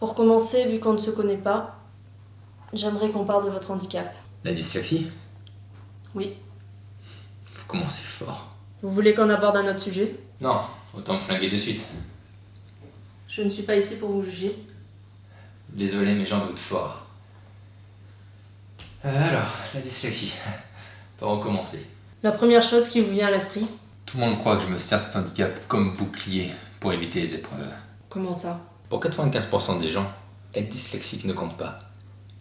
Pour commencer, vu qu'on ne se connaît pas, j'aimerais qu'on parle de votre handicap. La dyslexie? Oui. Faut commencer fort. Vous voulez qu'on aborde un autre sujet? Non, autant me flinguer de suite. Je ne suis pas ici pour vous juger. Désolé, mais j'en doute fort. Alors, la dyslexie. Pour recommencer. La première chose qui vous vient à l'esprit? Tout le monde croit que je me sers cet handicap comme bouclier pour éviter les épreuves. Comment ça? Pour 95% des gens, être dyslexique ne compte pas.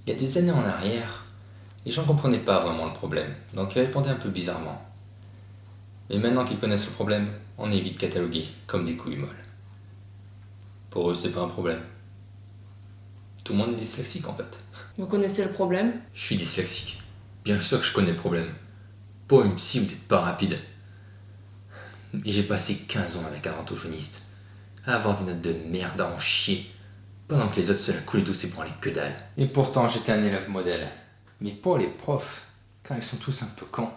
Il y a des années en arrière, les gens ne comprenaient pas vraiment le problème, donc ils répondaient un peu bizarrement. Mais maintenant qu'ils connaissent le problème, on est vite catalogués comme des couilles molles. Pour eux, c'est pas un problème. Tout le monde est dyslexique en fait. Vous connaissez le problème? Je suis dyslexique. Bien sûr que je connais le problème. Pour une psy, vous n'êtes pas rapide. Et j'ai passé 15 ans avec un orthophoniste à avoir des notes de merde à en chier, pendant que les autres se la coulaient douce et branlaient que dalle. Et pourtant, j'étais un élève modèle. Mais pour les profs, quand ils sont tous un peu cons,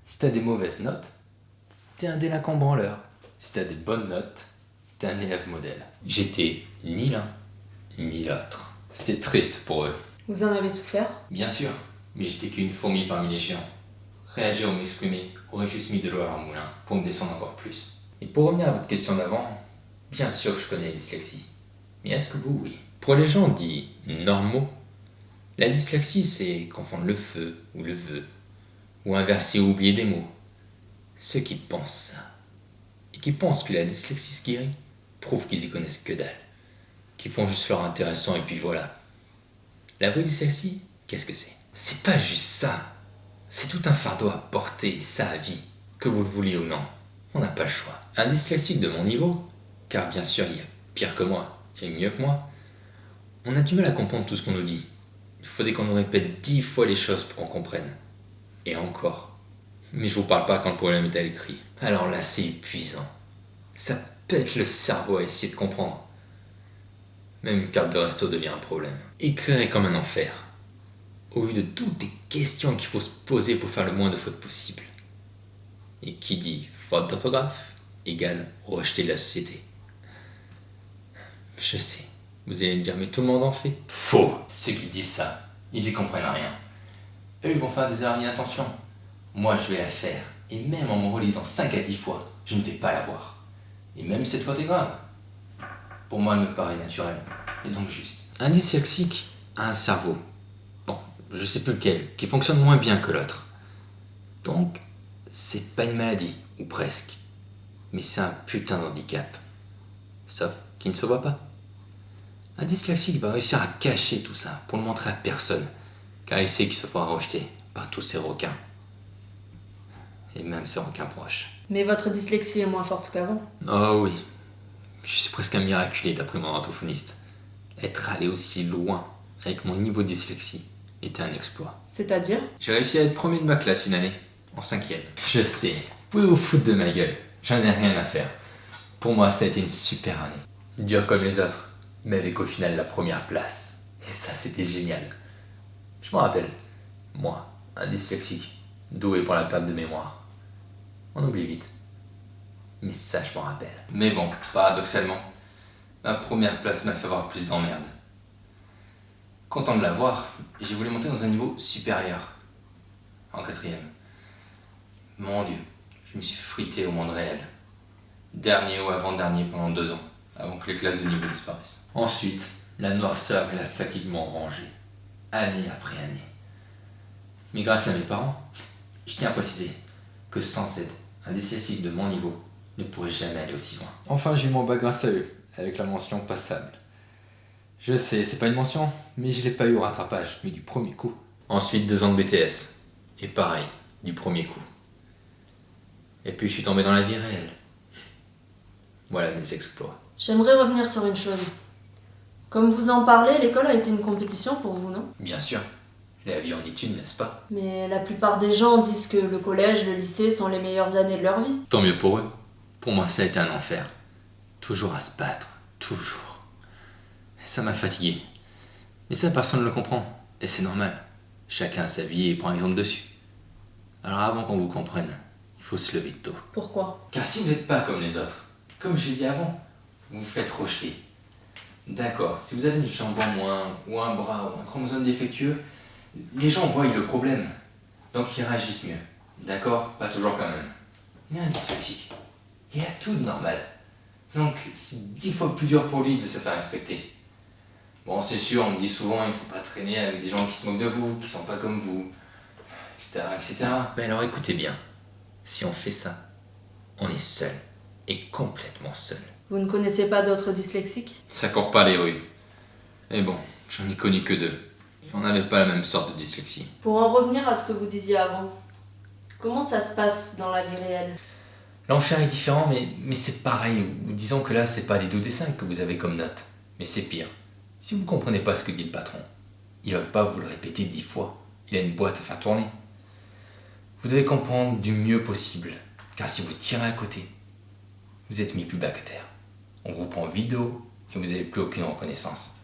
si t'as des mauvaises notes, t'es un délinquant branleur. Si t'as des bonnes notes, t'es un élève modèle. J'étais ni l'un, ni l'autre. C'était triste pour eux. Vous en avez souffert? Bien sûr, mais j'étais qu'une fourmi parmi les géants. Réagir ou m'exprimer aurait juste mis de l'eau à leur moulin pour me descendre encore plus. Et pour revenir à votre question d'avant, bien sûr que je connais la dyslexie. Mais est-ce que vous, oui? Pour les gens dits normaux, la dyslexie c'est confondre le feu ou le vœu, ou inverser ou oublier des mots. Ceux qui pensent ça, et qui pensent que la dyslexie se guérit, prouvent qu'ils y connaissent que dalle, qu'ils font juste leur intéressant et puis voilà. La vraie dyslexie, qu'est-ce que c'est? C'est pas juste ça. C'est tout un fardeau à porter, ça à vie, que vous le vouliez ou non. On n'a pas le choix. Un dyslexique de mon niveau, car bien sûr il y a pire que moi et mieux que moi, on a du mal à comprendre tout ce qu'on nous dit. Il faudrait qu'on nous répète 10 fois les choses pour qu'on comprenne. Et encore. Mais je vous parle pas quand le problème est à l'écrit. Alors là c'est épuisant. Ça pète le cerveau à essayer de comprendre. Même une carte de resto devient un problème. Écrire est comme un enfer. Au vu de toutes les questions qu'il faut se poser pour faire le moins de fautes possible. Et qui dit faute d'orthographe égale rejeter de la société. Je sais, vous allez me dire, mais tout le monde en fait. Faux. Ceux qui disent ça, ils y comprennent rien. Eux, ils vont faire des erreurs d'inattention. Moi, je vais la faire. Et même en me relisant 5 à 10 fois, je ne vais pas la voir. Et même cette faute est grave. Pour moi, elle me paraît naturelle. Et donc juste. Un dyslexique a un cerveau. Bon, je sais plus lequel, qui fonctionne moins bien que l'autre. Donc, c'est pas une maladie, ou presque. Mais c'est un putain d'handicap. Sauf qu'il ne se voit pas. Un dyslexique va réussir à cacher tout ça pour le montrer à personne, car il sait qu'il se fera rejeter par tous ces requins. Et même ses requins proches. Mais votre dyslexie est moins forte qu'avant. Oh oui, je suis presque un miraculé d'après mon orthophoniste. Être allé aussi loin avec mon niveau de dyslexie était un exploit. C'est-à-dire? J'ai réussi à être premier de ma classe une année, en 5e. Je sais, vous pouvez vous foutre de ma gueule, j'en ai rien à faire. Pour moi, ça a été une super année. Dur comme les autres, mais avec au final la première place. Et ça, c'était génial. Je me rappelle, moi, un dyslexique, doué pour la perte de mémoire. On oublie vite. Mais ça, je m'en rappelle. Mais bon, paradoxalement, ma première place m'a fait avoir plus d'emmerdes. Content de l'avoir, j'ai voulu monter dans un niveau supérieur. En 4e. Mon Dieu, je me suis frité au monde réel. Dernier ou avant-dernier pendant 2 ans, avant que les classes de niveau disparaissent. Ensuite, la noirceur et la fatigue m'ont rangé, année après année. Mais grâce à mes parents, je tiens à préciser que sans aide, un dyslexique de mon niveau ne pourrait jamais aller aussi loin. Enfin, j'ai eu mon bac grâce à eux, avec la mention passable. Je sais, c'est pas une mention, mais je l'ai pas eu au rattrapage, mais du premier coup. Ensuite, 2 ans de BTS, et pareil, du premier coup. Et puis je suis tombé dans la vie réelle. Voilà mes exploits. J'aimerais revenir sur une chose. Comme vous en parlez, l'école a été une compétition pour vous, non? Bien sûr, la vie en études, n'est-ce pas? Mais la plupart des gens disent que le collège, le lycée sont les meilleures années de leur vie. Tant mieux pour eux. Pour moi, ça a été un enfer. Toujours à se battre, toujours. Ça m'a fatigué. Mais ça, personne ne le comprend. Et c'est normal. Chacun a sa vie et prend exemple dessus. Alors avant qu'on vous comprenne, il faut se lever tôt. Pourquoi? Car si vous n'êtes pas comme les autres, comme je l'ai dit avant, vous vous faites rejeter. D'accord, si vous avez une jambe en moins, ou un bras, ou un chromosome défectueux, les gens voient le problème. Donc ils réagissent mieux. D'accord? Pas toujours quand même. Mais un dyslexique, il a tout de normal. Donc c'est 10 fois plus dur pour lui de se faire respecter. Bon, c'est sûr, on me dit souvent, il faut pas traîner avec des gens qui se moquent de vous, qui sont pas comme vous, etc., etc. Mais alors écoutez bien, si on fait ça, on est seul, et complètement seul. Vous ne connaissez pas d'autres dyslexiques? Ça court pas les rues. Et bon, j'en ai connu que 2. Et on n'avait pas la même sorte de dyslexie. Pour en revenir à ce que vous disiez avant, comment ça se passe dans la vie réelle? L'enfer est différent, mais c'est pareil. Ou disons que là, c'est pas des 2 des 5 que vous avez comme note. Mais c'est pire. Si vous comprenez pas ce que dit le patron, il va pas vous le répéter 10 fois. Il a une boîte à faire tourner. Vous devez comprendre du mieux possible. Car si vous tirez à côté, vous êtes mis plus bas que terre. On vous prend vite de haut et vous n'avez plus aucune reconnaissance.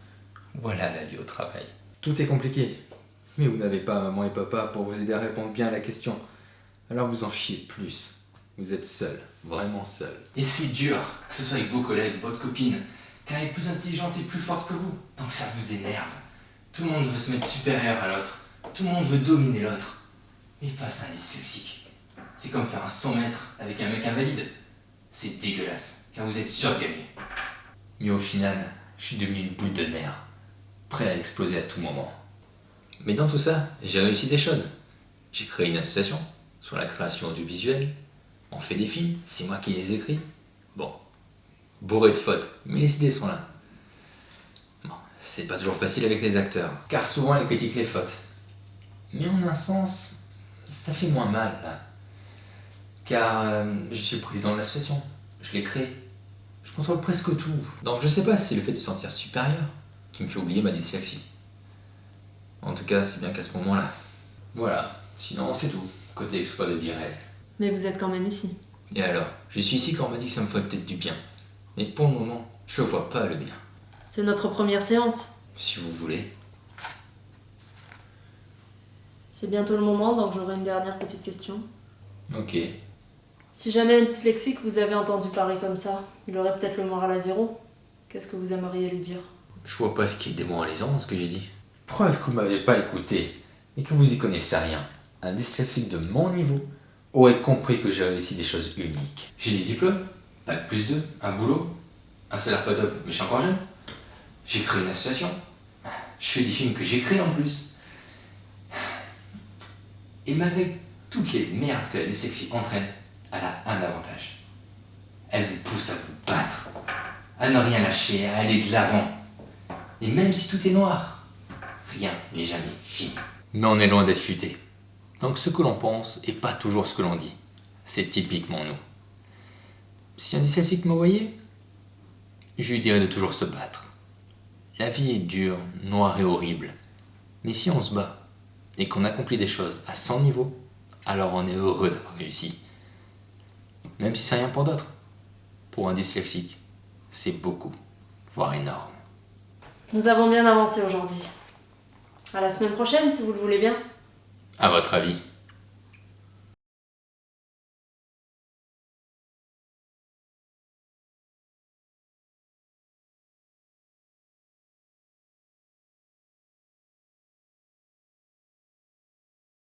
Voilà la vie au travail. Tout est compliqué. Mais vous n'avez pas maman et papa pour vous aider à répondre bien à la question. Alors vous en chiez plus. Vous êtes seul, vraiment seul. Et c'est dur, que ce soit avec vos collègues, votre copine, car elle est plus intelligente et plus forte que vous. Donc ça vous énerve. Tout le monde veut se mettre supérieur à l'autre. Tout le monde veut dominer l'autre. Mais face à un dyslexique, c'est comme faire un 100 mètres avec un mec invalide. C'est dégueulasse, car vous êtes surgagné. Mais au final, je suis devenu une boule de nerfs, prêt à exploser à tout moment. Mais dans tout ça, j'ai réussi des choses. J'ai créé une association sur la création audiovisuelle. On fait des films, c'est moi qui les écris. Bon, bourré de fautes, mais les idées sont là. Bon, c'est pas toujours facile avec les acteurs, car souvent ils critiquent les fautes. Mais en un sens, ça fait moins mal là. Car je suis le président de l'association, je l'ai créé. Je contrôle presque tout. Donc je sais pas si c'est le fait de se sentir supérieur qui me fait oublier ma dyslexie. En tout cas, c'est bien qu'à ce moment-là. Voilà, sinon c'est tout, côté exploit de vie réelle. Mais vous êtes quand même ici. Et alors, je suis ici quand on m'a dit que ça me ferait peut-être du bien. Mais pour le moment, je vois pas le bien. C'est notre première séance. Si vous voulez. C'est bientôt le moment, donc j'aurai une dernière petite question. Ok. Si jamais un dyslexique vous avez entendu parler comme ça, il aurait peut-être le moral à 0. Qu'est-ce que vous aimeriez lui dire? Je vois pas ce qui est démoralisant dans ce que j'ai dit. Preuve que vous m'avez pas écouté et que vous y connaissez rien. Un dyslexique de mon niveau aurait compris que j'ai réussi des choses uniques. J'ai des diplômes, bac plus 2, un boulot, un salaire pas top, mais je suis encore jeune. J'ai créé une association. Je fais des films que j'ai créés en plus. Et malgré toutes les merdes que la dyslexie entraîne, elle a un avantage. Elle vous pousse à vous battre, à ne rien lâcher, à aller de l'avant. Et même si tout est noir, rien n'est jamais fini. Mais on est loin d'être futé. Donc ce que l'on pense est pas toujours ce que l'on dit. C'est typiquement nous. Si un dyslexique me voyait, je lui dirais de toujours se battre. La vie est dure, noire et horrible. Mais si on se bat et qu'on accomplit des choses à son niveau, alors on est heureux d'avoir réussi. Même si c'est rien pour d'autres. Pour un dyslexique, c'est beaucoup, voire énorme. Nous avons bien avancé aujourd'hui. À la semaine prochaine, si vous le voulez bien. À votre avis?